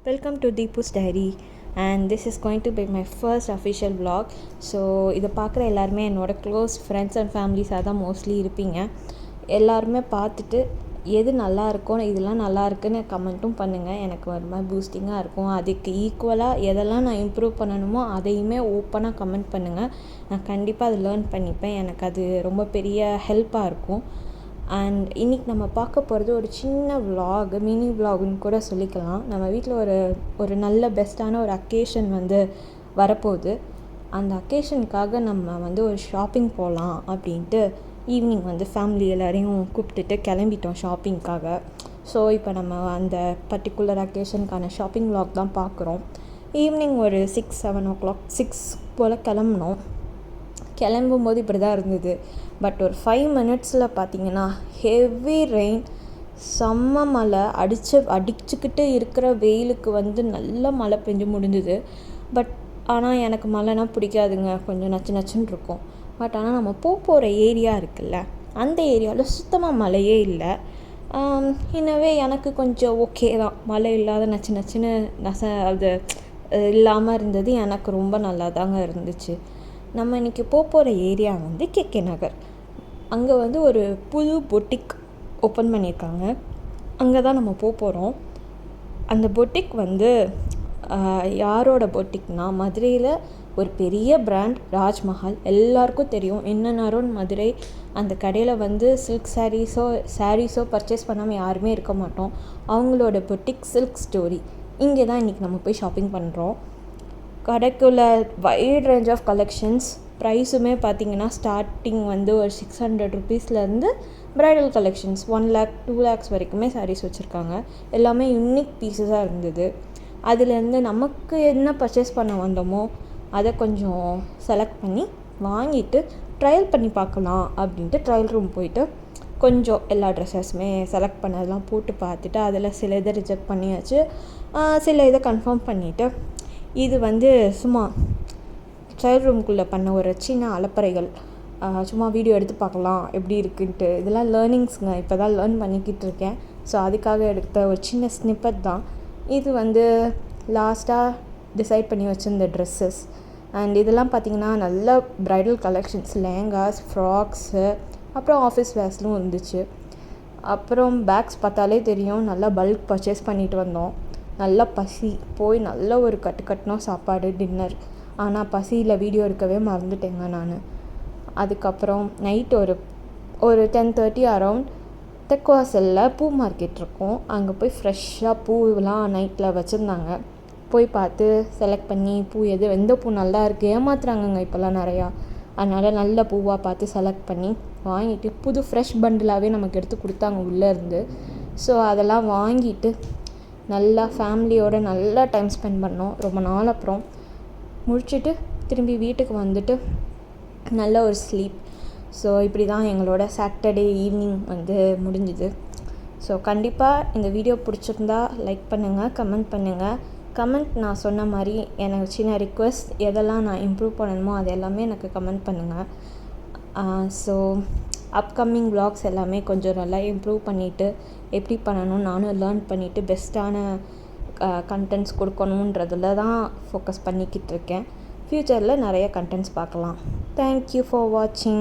Welcome to Deepu's Diary, and this is going to be my first official vlog. So இதை பார்க்குற எல்லாருமே என்னோடய close friends and ஃபேமிலிஸாக தான் mostly இருப்பீங்க. எல்லாருமே பார்த்துட்டு எது நல்லா இருக்கும், இதெல்லாம் நல்லா இருக்குன்னு கமெண்ட்டும் பண்ணுங்கள். எனக்கு ஒரு மாதிரி பூஸ்டிங்காக இருக்கும். அதுக்கு ஈக்குவலாக எதெல்லாம் நான் இம்ப்ரூவ் பண்ணணுமோ அதையுமே ஓப்பனாக கமெண்ட் பண்ணுங்கள். நான் கண்டிப்பாக அதை லேர்ன் பண்ணிப்பேன். எனக்கு அது ரொம்ப பெரிய ஹெல்ப்பாக இருக்கும். அண்ட் இன்றைக்கி நம்ம பார்க்க போகிறது ஒரு சின்ன விலாக், மினி விலாகுன்னு கூட சொல்லிக்கலாம். நம்ம வீட்டில் ஒரு நல்ல பெஸ்ட்டான ஒரு அக்கேஷன் வரப்போகுது. அந்த அக்கேஷனுக்காக நம்ம ஒரு ஷாப்பிங் போகலாம் அப்படின்ட்டு ஈவினிங் ஃபேமிலி எல்லோரையும் கூப்பிட்டுட்டு கிளம்பிட்டோம் ஷாப்பிங்க்காக. ஸோ இப்போ நம்ம அந்த பர்டிகுலர் அக்கேஷனுக்கான ஷாப்பிங் விலாக் தான் பார்க்குறோம். ஈவினிங் ஒரு 6-7 o'clock 6 போல் கிளம்புனோம். கிளம்பும்போது இப்படி தான் இருந்தது. பட் ஒரு 5 minutesல பார்த்திங்கன்னா ஹெவி ரெயின், செம்ம மழை, அடிச்சுக்கிட்டு இருக்கிற வெயிலுக்கு நல்ல மழை பெஞ்சு முடிஞ்சுது. பட் ஆனால் எனக்கு மழைனா பிடிக்காதுங்க, கொஞ்சம் நச்சுன்னு இருக்கும். பட் ஆனால் நம்ம போகிற ஏரியா இருக்குல்ல, அந்த ஏரியாவில் சுத்தமாக மழையே இல்லை. இன்னவே எனக்கு கொஞ்சம் ஓகே தான், மழை இல்லாத நச்சுன்னு அது இல்லாமல் இருந்தது. எனக்கு ரொம்ப நல்லா தாங்க இருந்துச்சு. நம்ம இன்றைக்கி போகிற ஏரியா கேகே நகர். அங்கே ஒரு புது பொட்டிக் ஓப்பன் பண்ணியிருக்காங்க. அங்கே தான் நம்ம போகிறோம். அந்த பொட்டிக் யாரோட பொட்டிக்னா, மதுரையில் ஒரு பெரிய பிராண்ட் ராஜ்மஹால், எல்லாருக்கும் தெரியும். என்னன்னாரும் மதுரை அந்த கடையில் சில்க் சாரீஸோ பர்ச்சேஸ் பண்ணாமல் யாருமே இருக்க மாட்டோம். அவங்களோட பொட்டிக் சில்க் ஸ்டோரி. இங்கே தான் இன்றைக்கி நம்ம போய் ஷாப்பிங் பண்ணுறோம். கடைக்குள்ள வைட் ரேஞ்ச் ஆஃப் கலெக்ஷன்ஸ். ப்ரைஸுமே பார்த்திங்கன்னா ஸ்டார்டிங் ஒரு 600 rupeesலேருந்து ப்ரைடல் கலெக்ஷன்ஸ் 1 lakh 2 lakhs வரைக்குமே சாரீஸ் வச்சுருக்காங்க. எல்லாமே யூனிக் பீஸஸாக இருந்தது. அதுலேருந்து நமக்கு என்ன பர்ச்சேஸ் பண்ண வந்தோமோ அதை கொஞ்சம் செலக்ட் பண்ணி வாங்கிட்டு ட்ரையல் பண்ணி பார்க்கலாம் அப்படின்ட்டு ட்ரையல் ரூம் போயிட்டு கொஞ்சம் எல்லா ட்ரெஸ்ஸஸுமே செலக்ட் பண்ணதெல்லாம் போட்டு பார்த்துட்டு அதில் சில இதை ரிஜெக்ட் பண்ணியாச்சு, சில இதை கன்ஃபார்ம் பண்ணிவிட்டு இது சும்மா ட்ரையல் ரூம்குள்ளே பண்ண ஒரு சின்ன அலப்பறைகள். சும்மா வீடியோ எடுத்து பார்க்கலாம் எப்படி இருக்குன்ட்டு. இதெல்லாம் லேர்னிங்ஸுங்க, இப்போ தான் லேர்ன் பண்ணிக்கிட்டு இருக்கேன். ஸோ அதுக்காக எடுத்த ஒரு சின்ன ஸ்னிப்பட் தான் இது. லாஸ்ட்டாக டிசைட் பண்ணி வச்சுருந்த ட்ரெஸ்ஸஸ் அண்ட் இதெல்லாம் பார்த்திங்கன்னா நல்ல ப்ரைடல் கலெக்ஷன்ஸ், லெஹங்காஸ், ஃப்ராக்ஸு, அப்புறம் ஆஃபீஸ் வேர்ஸ்லும் இருந்துச்சு. அப்புறம் பேக்ஸ் பார்த்தாலே தெரியும், நல்லா பல்க் பர்ச்சேஸ் பண்ணிட்டு வந்தோம். நல்லா பசி, போய் நல்ல ஒரு கட்டுனோம் சாப்பாடு, டின்னர். ஆனால் பசியில் வீடியோ எடுக்கவே மறந்துட்டேங்க நான். அதுக்கப்புறம் நைட் ஒரு 10:30 அரவுண்ட் தெக்குவாசலில் பூ மார்க்கெட் இருக்கும். அங்கே போய் ஃப்ரெஷ்ஷாக பூவெலாம் நைட்டில் வச்சுருந்தாங்க. போய் பார்த்து செலக்ட் பண்ணி பூ எந்த பூ நல்லா இருக்குது, ஏமாத்துறாங்கங்க இப்போல்லாம் நிறையா. அதனால் நல்ல பூவாக பார்த்து செலக்ட் பண்ணி வாங்கிட்டு புது ஃப்ரெஷ் பண்டிலாகவே நமக்கு எடுத்து கொடுத்தாங்க உள்ளேருந்து. ஸோ அதெல்லாம் வாங்கிட்டு நல்லா ஃபேமிலியோடு நல்லா டைம் ஸ்பெண்ட் பண்ணோம். ரொம்ப நாள் அப்புறம் முடிச்சுட்டு திரும்பி வீட்டுக்கு நல்ல ஒரு ஸ்லீப். ஸோ இப்படி தான் எங்களோட சாட்டர்டே ஈவினிங் முடிஞ்சுது. ஸோ கண்டிப்பாக இந்த வீடியோ பிடிச்சிருந்தா லைக் பண்ணுங்கள், கமெண்ட் பண்ணுங்கள். கமெண்ட் நான் சொன்ன மாதிரி எனக்கு சின்ன ரிக்வெஸ்ட், எதெல்லாம் நான் இம்ப்ரூவ் பண்ணணுமோ அது எல்லாமே எனக்கு கமெண்ட் பண்ணுங்கள். ஸோ அப்கமிங் விலாக்ஸ் எல்லாமே கொஞ்சம் நல்லா இம்ப்ரூவ் பண்ணிவிட்டு எப்படி பண்ணணும்னு நானும் லேர்ன் பண்ணிவிட்டு பெஸ்ட்டான கண்டென்ட்ஸ் கொடுக்கணுன்றதில் தான் ஃபோக்கஸ் பண்ணிக்கிட்டு இருக்கேன். ஃப்யூச்சரில் நிறைய கண்டென்ட்ஸ் பார்க்கலாம். தேங்க்யூ ஃபார் வாட்சிங்.